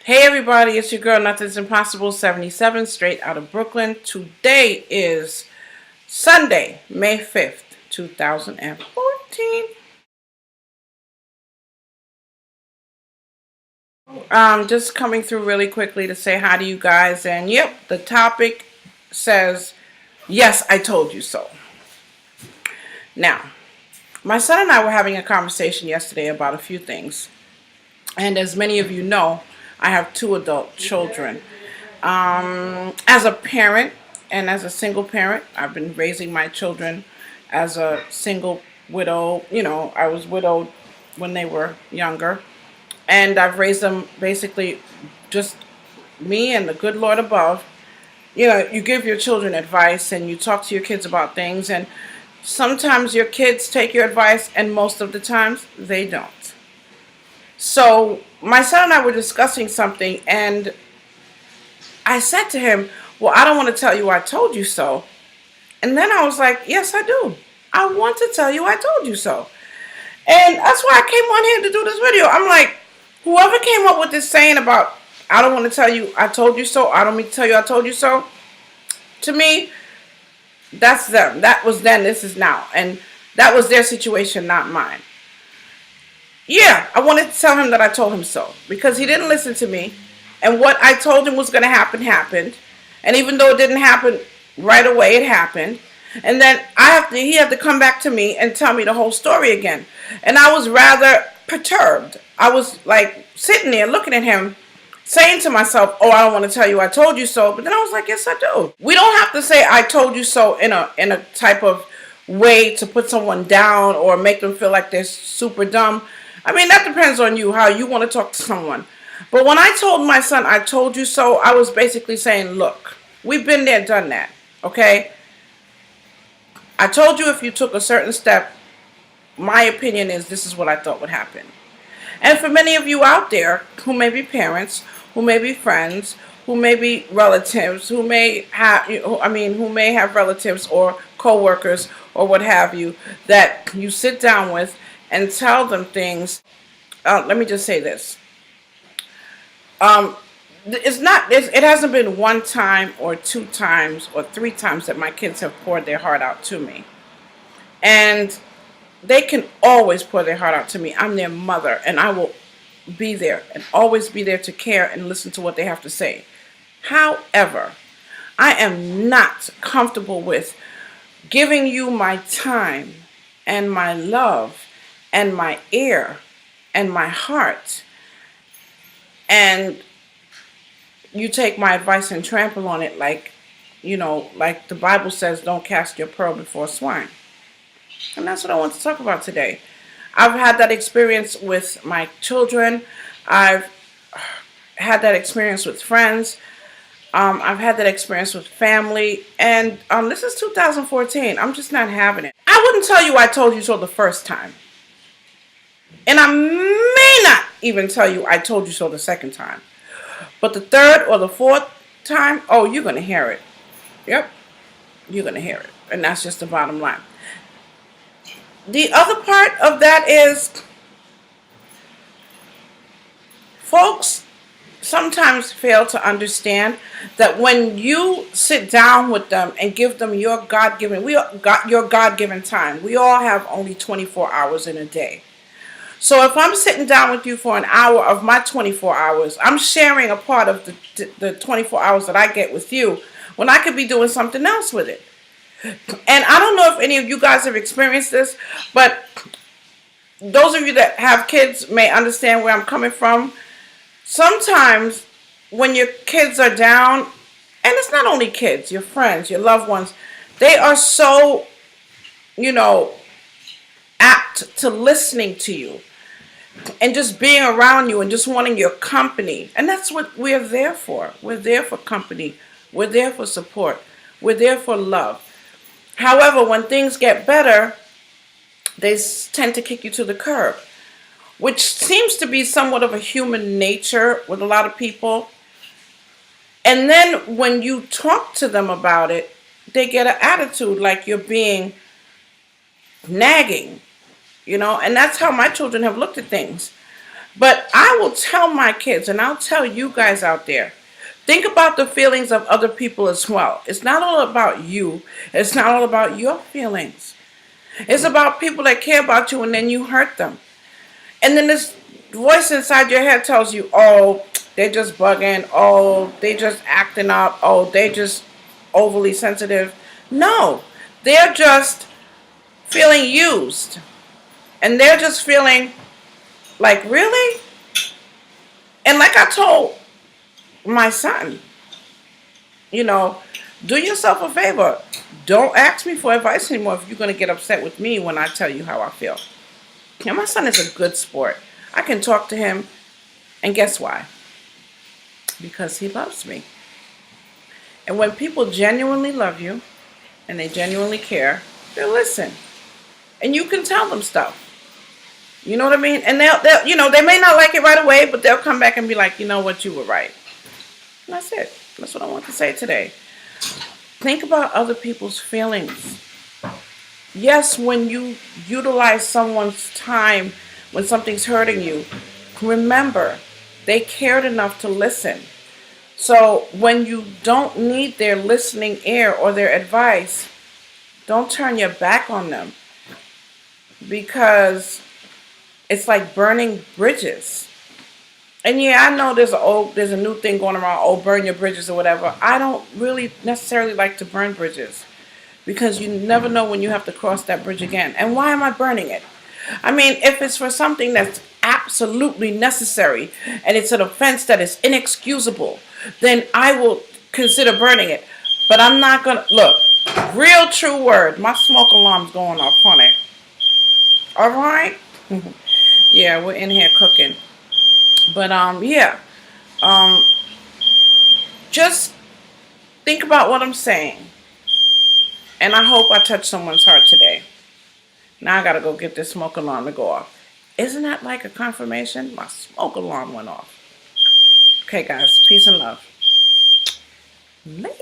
Hey everybody, it's your girl Nothing's Impossible 77 straight out of Brooklyn. Today is Sunday, May 5th, 2014. Just coming through really quickly to say hi to you guys. And yep, the topic says, yes, I told you so. Now, my son and I were having a conversation yesterday about a few things. And as many of you know, I have two adult children. As a parent and as a single parent, I've been raising my children as a single widow. I was widowed when they were younger. And I've raised them basically just me and the good Lord above. You give your children advice and you talk to your kids about things. And sometimes your kids take your advice and most of the times they don't. So my son and I were discussing something, and I said to him, well, I don't want to tell you I told you so. And then I was like, yes, I do. I want to tell you I told you so. And that's why I came on here to do this video. I'm like, whoever came up with this saying about, I don't want to tell you I told you so, I don't mean to tell you I told you so, to me, that's them. That was then, this is now. And that was their situation, not mine. Yeah, I wanted to tell him that I told him so, because he didn't listen to me. And what I told him was going to happen happened. And even though it didn't happen right away, it happened. And then he had to come back to me and tell me the whole story again. And I was rather perturbed. I was like sitting there looking at him, saying to myself, oh, I don't want to tell you I told you so. But then I was like, yes, I do. We don't have to say I told you so in a type of way to put someone down or make them feel like they're super dumb. I mean, that depends on you, how you want to talk to someone. But when I told my son, I told you so, I was basically saying, look, we've been there, done that, okay? I told you if you took a certain step, my opinion is this is what I thought would happen. And for many of you out there who may be parents, who may be friends, who may be relatives, who may have relatives or co-workers or what have you, that you sit down with and tell them things. Let me just say this. It hasn't been one time or two times or three times that my kids have poured their heart out to me. And they can always pour their heart out to me. I'm their mother, and I will be there and always be there to care and listen to what they have to say. However, I am not comfortable with giving you my time and my love and my ear and my heart, and you take my advice and trample on it like the Bible says, don't cast your pearl before swine. And that's what I want to talk about today. I've had that experience with my children. I've had that experience with friends. I've had that experience with family. And this is 2014. I'm just not having it. I wouldn't tell you I told you so the first time. And I may not even tell you I told you so the second time. But the third or the fourth time, oh, you're going to hear it. Yep, you're going to hear it. And that's just the bottom line. The other part of that is, folks sometimes fail to understand that when you sit down with them and give them your God-given time, we all have only 24 hours in a day. So if I'm sitting down with you for an hour of my 24 hours, I'm sharing a part of the 24 hours that I get with you when I could be doing something else with it. And I don't know if any of you guys have experienced this, but those of you that have kids may understand where I'm coming from. Sometimes when your kids are down, and it's not only kids, your friends, your loved ones, they are so, apt to listening to you and just being around you and just wanting your company. And that's what we're there for. We're there for company. We're there for support. We're there for love. However, when things get better, they tend to kick you to the curb, which seems to be somewhat of a human nature with a lot of people. And then when you talk to them about it, they get an attitude like you're being nagging, and that's how my children have looked at things. But I will tell my kids, and I'll tell you guys out there, think about the feelings of other people as well. It's not all about you. It's not all about your feelings. It's about people that care about you and then you hurt them. And then this voice inside your head tells you, oh, they're just bugging. Oh, they just acting up. Oh, they just overly sensitive. No, they're just feeling used. And they're just feeling like, really? And like I told my son, you know, do yourself a favor. Don't ask me for advice anymore if you're going to get upset with me when I tell you how I feel. And my son is a good sport. I can talk to him, and guess why? Because he loves me. And when people genuinely love you, and they genuinely care, they'll listen. And you can tell them stuff. You know what I mean? And they'll, you know, they may not like it right away, but they'll come back and be like, you know what, you were right. And that's it. That's what I want to say today. Think about other people's feelings. Yes, when you utilize someone's time when something's hurting you, remember, they cared enough to listen. So when you don't need their listening ear or their advice, don't turn your back on them, because it's like burning bridges. And yeah, I know there's a new thing going around, oh, burn your bridges or whatever. I don't really necessarily like to burn bridges, because you never know when you have to cross that bridge again. And why am I burning it? I mean, if it's for something that's absolutely necessary and it's an offense that is inexcusable, then I will consider burning it. But I'm not going to, look, real true word, my smoke alarm's going off, honey. All right? Yeah, we're in here cooking. But, yeah. Just think about what I'm saying. And I hope I touched someone's heart today. Now I gotta go get this smoke alarm to go off. Isn't that like a confirmation? My smoke alarm went off. Okay, guys. Peace and love. Later.